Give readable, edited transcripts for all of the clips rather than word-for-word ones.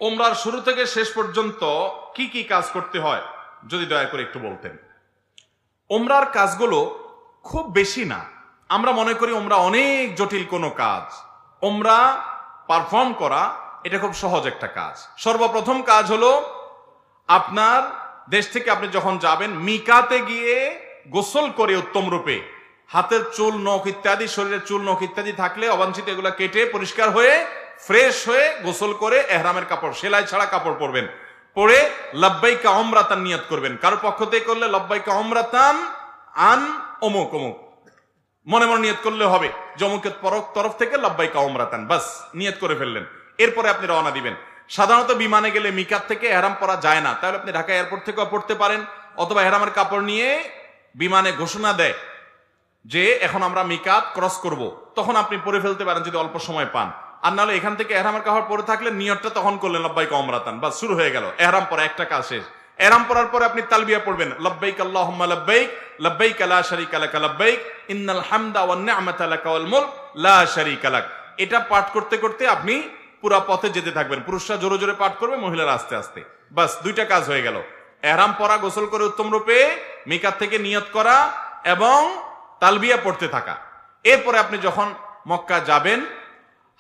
ওমরার শুরু থেকে শেষ পর্যন্ত কি কি কাজ করতে হয় যদি দয়া করে একটু বলতেন। ওমরার কাজগুলো খুব বেশি না, আমরা মনে করি ওমরা অনেক জটিল কোনো কাজ। ওমরা পারফর্ম করা এটা খুব সহজ একটা কাজ। সর্বপ্রথম কাজ হলো আপনার দেশ থেকে আপনি যখন যাবেন মিকাতে গিয়ে গোসল করে উত্তম রূপে হাতের চুল নখ ইত্যাদি, শরীরের চুল নখ ইত্যাদি থাকলে অবাঞ্ছিত এগুলা কেটে পরিষ্কার হয়ে ফ্রেশ হয়ে গোসল করে এহরামের কাপড়, সেলাই ছাড়া কাপড় পরবেন, পরে লব্বাইকা উমরাতান নিয়ত করবেন। কারো পক্ষ থেকে করলে লব্বাইকা উমরাতান আন অমুক অমুক মনে মনে নিয়ত করলে হবে, জমুকের তরফ থেকে লব্বাইকা উমরাতান, বাস নিয়ত করে ফেললেন। এরপরে আপনি রওনা দিবেন। সাধারণত বিমানে গেলে মিকাত থেকে এহরাম পরা যায় না, তাহলে আপনি ঢাকা এয়ারপোর্ট থেকেও পড়তে পারেন, অথবা এহরামের কাপড় নিয়ে বিমানে ঘোষণা দেয় যে এখন আমরা মিকাত ক্রস করব, তখন আপনি পরে ফেলতে পারেন যদি অল্প সময় পান। আর নাহলে এখান থেকে এহরামের কাপড় পরে থাকলে নিয়তটা তখন করলেন লব্বাইকা উমরাতান, বাস শুরু হয়ে গেল এহরাম পরা, একটা কাজ শেষ। এহরাম পরার পরে আপনি তালবিয়া পড়বেন, লব্বাইক আল্লাহুম্মা লব্বাইক লব্বাইক লা শারীকা লাক লব্বাইক ইন্নাল হামদা ওয়ান নি'মাতা লাকা ওয়াল মুলক লা শারীকা লাক। এটা পাঠ করতে করতে আপনি পুরা পথে যেতে থাকবেন। পুরুষরা জোরে জোরে পাঠ করবে, মহিলারা আস্তে আস্তে, বাস দুইটা কাজ হয়ে গেল। এহরাম পরা, গোসল করে উত্তম রূপে মিকাত থেকে নিয়ত করা এবং তালবিয়া পড়তে থাকা। এরপরে আপনি যখন মক্কা যাবেন,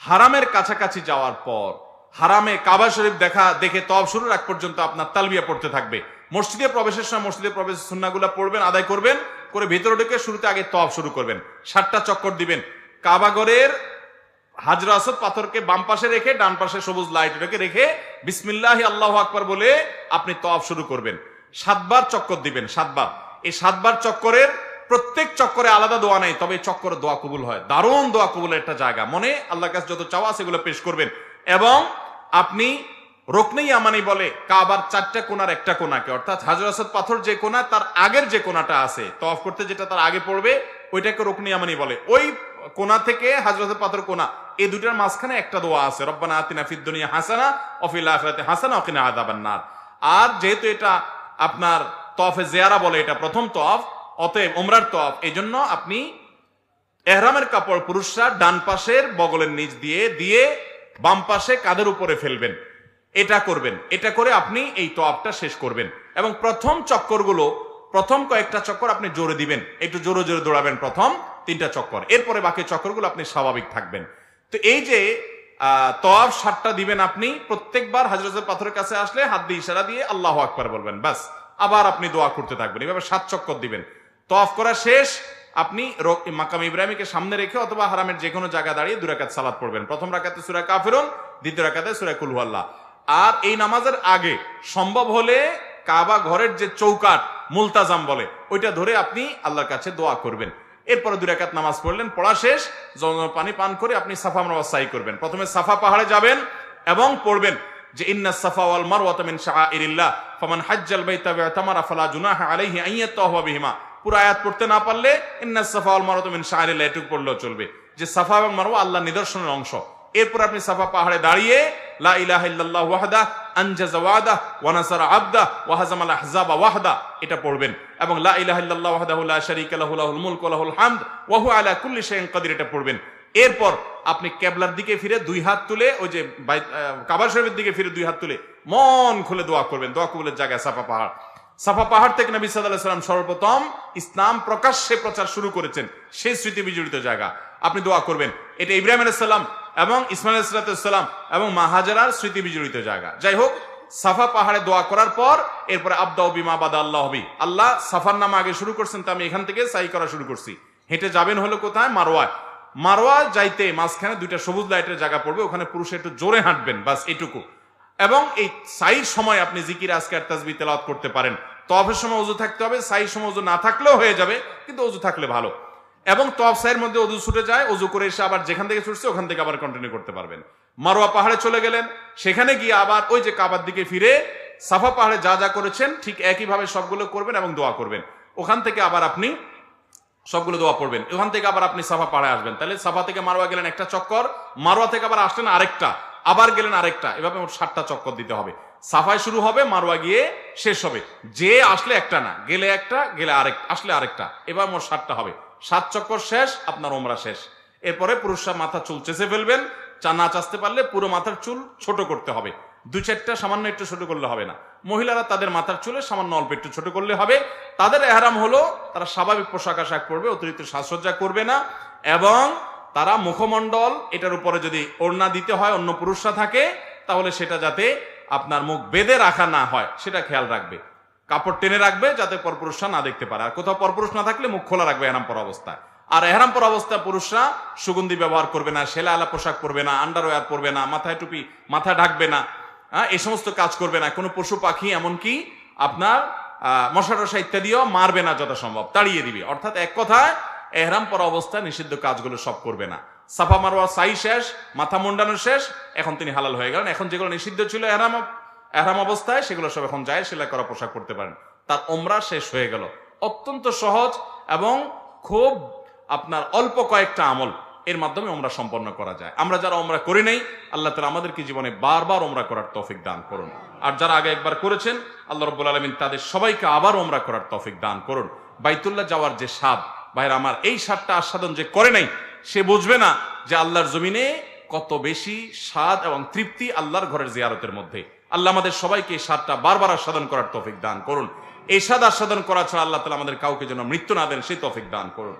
হারামের কাছাকাছি যাওয়ার পর হারামে কাবা শরীফ দেখে তওয়াফ শুরুর আগ পর্যন্ত আপনার তালবিয়া পড়তে থাকবে। মসজিদে প্রবেশের সময় মসজিদে প্রবেশের সুন্নাহগুলো পড়বেন, আদায় করবেন, করে ভিতরে ঢুকে শুরুতে আগে তওয়াফ শুরু করবেন। 7টা চক্কর দিবেন। কাবাগরের হাজরা আসদ পাথরকে বাম পাশে রেখে ডান পাশে সবুজ লাইট রেখে বিসমিল্লাহি আল্লাহু আকবার বলে আপনি তওয়াফ শুরু করবেন। 7বার চক্কর দিবেন, 7বার। এই 7বার চক্করের প্রত্যেক চক্করে আলাদা দোয়া নেই, তবে চক্করে দোয়া কবুল হয়। দারুণ দোয়া কবুলের একটা জায়গা। মনে আল্লাহর কাছে যত চাওয়া সেগুলো পেশ করবেন এবং আপনি রুকনে ইয়ামানি বলে কাবার 4টা কোণার একটা কোণাকে, অর্থাৎ হাজর আসদ পাথর যে কোণা তার আগের যে কোণাটা আছে তওয়াফ করতে যেটা তার আগে পড়বে ওইটাকে রুকনে ইয়ামানি বলে। ওই কোণা থেকে হাজর আসদ পাথর কোণা, এই দুটার মাঝখানে একটা দোয়া আছে, রব্বানা আতিনা ফিদ দুনিয়া হাসানা ওয়া ফিল আখিরাতি হাসানা ওয়া কিনা আযাবান নার। আর যেহেতু এটা আপনার তওয়াফে জিয়ারা বলে, এটা প্রথম তওয়াফ, অতএব ওমরার তওয়াফ, এইজন্য আপনি এহরামের কাপড় পুরুষরা ডান পাশের বগলের নিচ দিয়ে বাম পাশে কাঁধের উপরে ফেলবেন। এটা করবেন। এটা করে আপনি এই তওয়াফটা শেষ করবেন এবং প্রথম চক্করগুলো, প্রথম কয়েকটা চক্কর আপনি জোরে দিবেন, একটু জোরে জোরে দৌড়াবেন প্রথম 3টা চক্কর। এরপরে বাকি চক্করগুলো আপনি স্বাভাবিক থাকবেন। তো এই যে তওয়াফ 7টা দিবেন আপনি, প্রত্যেকবার হযরতের পাথরের কাছে আসলে হাত দিয়ে ইশারা দিয়ে আল্লাহু আকবার বলবেন, বাস। আবার আপনি দোয়া করতে থাকবেন, এভাবে 7 চক্কর দিবেন। তওয়াফ করা শেষ, আপনি মাকাম ইব্রাহিমকে সামনে রেখে অথবা হারামের যে কোনো জায়গা দাঁড়িয়ে 2 রাকাত সালাত পড়বেন। প্রথম রাকাতে সূরা কাফিরুন, দ্বিতীয় রাকাতে সূরা কুল হুয়াল্লাহ। আর এই নামাজের আগে সম্ভব হলে কাবা ঘরের যে চৌকাট মুলতাজাম বলে ওইটা ধরে আপনি আল্লাহর কাছে দোয়া করবেন। এরপরে 2 রাকাত নামাজ পড়লেন, পড়া শেষ, জমজম পানি পান করে আপনি সাফা মারওয়া সাই করবেন। প্রথমে সাফা পাহাড়ে যাবেন এবং পড়বেন যে ইন্নাস সাফা ওয়াল মারওয়াতা মিন শাআইরিল্লাহ ফামান হাজ্জাল বাইতা ওয়া তামারা ফালা জুনাহা আলাইহি আন ইয়াতাওয়াফা বিহিমা। পুরো আয়াত পড়তে না পারলে ইন্নাস সাফা ওয়াল মারওয়াতা মিন শাআইরিল্লাহ এটুকু পড়লেও চলবে, যে সাফা এবং মারওয়া আল্লাহর নিদর্শনের অংশ। এরপর আপনি সাফা পাহাড়ে দাঁড়িয়ে লা ইলাহা ইল্লাল্লাহ ওয়াহদা আনজাযা ওয়াদা ওয়া নাসারা আবদা ওয়া হাজামাল আহজাবা ওয়াহদা এটা পড়বেন এবং লা ইলাহা ইল্লাল্লাহ ওয়াহদাহু লা শারীকা লাহু লাহুল মুলকু ওয়া লাহুল হামদ ওয়া হুয়া আলা কুল্লি শাইইন কাদির এটা পড়বেন। এরপর আপনি কিবলার দিকে ফিরে 2 হাত তুলে, ওই যে কাবা শরীফের দিকে ফিরে 2 হাত তুলে মন খুলে দোয়া করবেন। দোয়া কবুলের জায়গা সাফা পাহাড়। সাফা পাহাড় থেকে নবী সাল্লাল্লাহু আলাইহি ওয়াসাল্লাম সর্বপ্রথম ইসলাম প্রকাশ্যে প্রচার শুরু করেছেন, সেই স্মৃতি বিজড়িত জায়গা। আপনি দোয়া করবেন। এটা ইব্রাহিম আলাইহিস সালাম এবং ইসমাঈল আলাইহিস সালাম এবং মা হাজারার স্মৃতি বিজড়িত জায়গা। যাই হোক, সাফা পাহাড়ে দোয়া করার পর এরপরে আবদাউ বিমা বাদা আল্লাহ বি, আল্লাহ সাফার নাম আগে শুরু করছেন, তো আমি এখান থেকে সাই করা শুরু করছি। হেঁটে যাবেন হলো কোথায়? মারওয়ায়। মারওয়া যাইতে মাঝখানে 2টা সবুজ লাইটের জায়গা পড়বে, ওখানে পুরুষে একটু জোরে হাঁটবেন, বাস এটুকু। এবং এই সাইর সময় আপনি জিকির আজকার তাসবিহ তেলাওয়াত করতে পারেন। তওয়াফের সময় ওযু থাকতে হবে, সাইর সময় ওযু না থাকলেও হয়ে যাবে, কিন্তু ওযু থাকলে ভালো। এবং তওয়াফ সাইয়ের মধ্যে ওযু ছুটে যায়, ওযু করে এসে আবার যেখান থেকে ছুটছে ওখান থেকে আবার কন্টিনিউ করতে পারবেন। মারওয়া পাহাড়ে চলে গেলেন, সেখানে গিয়ে আবার ওই যে কাবার দিকে ফিরে সাফা পাহাড়ে যা যা করেছেন ঠিক একইভাবে সবগুলো করবেন এবং দোয়া করবেন। ওখান থেকে আবার আপনি সবগুলো দোয়া পড়বেন। ওখান থেকে আবার আপনি সাফা পাহাড়ে আসবেন। তাহলে সাফা থেকে মারওয়া গেলেন একটা চক্কর, মারওয়া থেকে আবার আসলেন আরেকটা, আবার গেলেন আরেকটা, এভাবে মোট 7টা চক্কর দিতে হবে। সাফায় শুরু হবে, মারওয়া গিয়ে শেষ হবে। যে আসলে একটা না, গেলে একটা, গেলে আরেকটা, আসলে আরেকটা, এবার মোট 7টা হবে। 7 চক্কর শেষ, আপনার ওমরা শেষ। এরপরে পুরুষরা মাথা চুল চেঁচে ফেলবেন, না চাচতে পারলে পুরো মাথার চুল ছোট করতে হবে। দু চারটা সামান্য একটু ছোট করলে হবে না। মহিলারা তাদের মাথার চুলে সামান্য অল্প একটু ছোট করলে হবে। তাদের এহরাম হলো তারা স্বাভাবিক পোশাক আশাক পরবে, অতিরিক্ত সাজসজ্জা করবে না, এবং তারা মুখমণ্ডল এটার উপরে যদি ওড়না দিতে হয় অন্য পুরুষরা থাকে তাহলে সেটা যাতে আপনার মুখ বেঁধে রাখা না হয় সেটা খেয়াল রাখবে, কাপড় টেনে রাখবে যাতে পরপুরুষরা না দেখতে পারে। আর কোথাও পরপুরুষ না থাকলে মুখ খোলা রাখবে এহরাম পরা অবস্থায়। আর এহরাম পরা অবস্থায় পুরুষরা সুগন্ধি ব্যবহার করবে না, সেলা আলা পোশাক পরবে না, আন্ডারওয়্যার পরবে না, মাথায় টুপি মাথা ঢাকবে না, এই সমস্ত কাজ করবে না। কোনো পশু পাখি এমনকি আপনার মশা টশা ইত্যাদিও মারবে না, যথাসম্ভব তাড়িয়ে দিবে। অর্থাৎ এক কথায় এহরাম পরা অবস্থায় নিষিদ্ধ কাজগুলো সব করবে না। সাফা মারওয়া সাই শেষ, মাথা মুন্ডানো শেষ, এখন তিনি হালাল হয়ে গেলেন। এখন যেগুলো নিষিদ্ধ ছিল এহরাম অবস্থায় সেগুলো সব এখন যায়, সেলাই করা পোশাক পরতে পারেন। তার ওমরা শেষ হয়ে গেল। অত্যন্ত সহজ এবং খুব আপনার অল্প কয়েকটা আমল এর মাধ্যমে ওমরা সম্পন্ন করা যায়। আমরা যারা ওমরা করি নাই, আল্লাহ তাআলা আমাদেরকে জীবনে বারবার ওমরা করার তৌফিক দান করুন। আর যারা আগে একবার করেছেন, আল্লাহ রাব্বুল আলামিন তাদের সবাইকে আবার ওমরা করার তৌফিক দান করুন। বাইতুল্লাহ যাওয়ার যে স্বাদ, ভাইরা আমার, এই স্বাদটা আস্বাদন যে করে নাই সে বুঝবে না যে আল্লাহর জমিনে কত বেশি স্বাদ এবং তৃপ্তি আল্লাহর ঘরের জিয়ারতের মধ্যে। আল্লাহ আমাদের সবাইকে এই স্বাদটা বারবার আস্বাদন করার তৌফিক দান করুন। এই স্বাদ আস্বাদন করা ছাড়া আল্লাহ তাআলা আমাদের কাউকে যেন মৃত্যু না দেন সেই তৌফিক দান করুন।